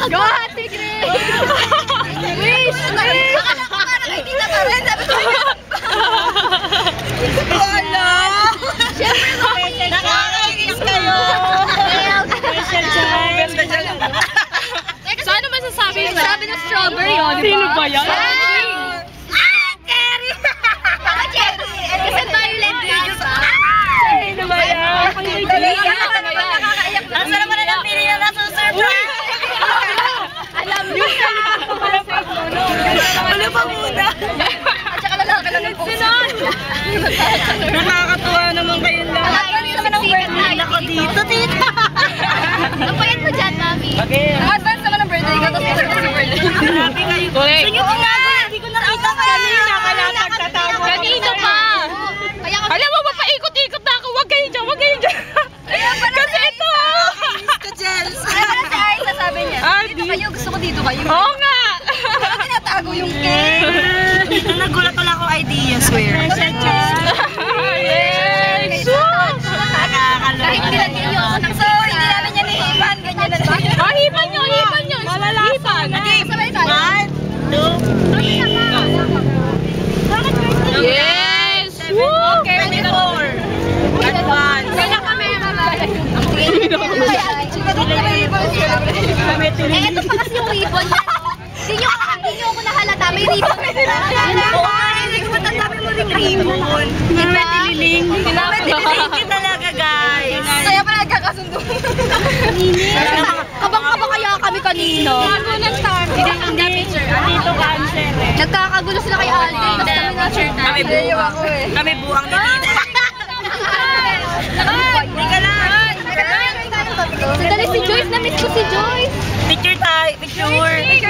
Go, Ate Grace! Wish! Wish! Akala kay Tita Karen, sabi ko. Wala! Siyempre, nakakainis kayo! So, ano masasabi mo? Sabi na strawberry, o, di ba? Sino ba yan? Cherry! Baka cherry! Kasi violet ka, di ba? Sino ba yan? Ang sarap na lang pili na nasusurprise! Alam niyo, wala pa muna. At saka lalaki lang yung post. Nakakatuwa naman kayo lang. Advance naman ang birthday. Ako dito, tita. Ang payat mo dyan, mami. Advance naman ang birthday ko, tapos ito yung birthday. Grabe kayo. Sige, hindi ko nakita kanina. Kanina pa. Alam mo, mapaikot-ikot na ako. Huwag kayo dyan, huwag kayo dyan. Kasi ito. Alam mo na si Arisa, sabi niya. Dito kayo, gusto ko dito kayo. Oo nga. Bakit tinatago yung cake? Nagulat pala ako idea, swear. Yes! Kahit nilagyan nyo ako ng so, hindi namin yan hihipan. Ganyan na lang. Oh, hipan nyo, hipan nyo. Hipan. Sabay tayo. 1, 2, 3. Yes! Woo! 24. Advance. Kaya kami, mamaya. Ito pa kasi yung ribbon niya. Hindi nyo ako nahalata. May ribbon. Hindi ko matandami mo rin ribbon. Tililing ka talaga, guys. Kaya pala nagkakasundo. Kabang-kaba kaya kami kanino. Hindi, picture. Dito cancer eh. Nagkakagulo sila kay Alden. Kami buang. Kami buang ni Tita. Hindi ka lang. Sandali si Joyce. Na-miss ko si Joyce. Picture tayo. Picture.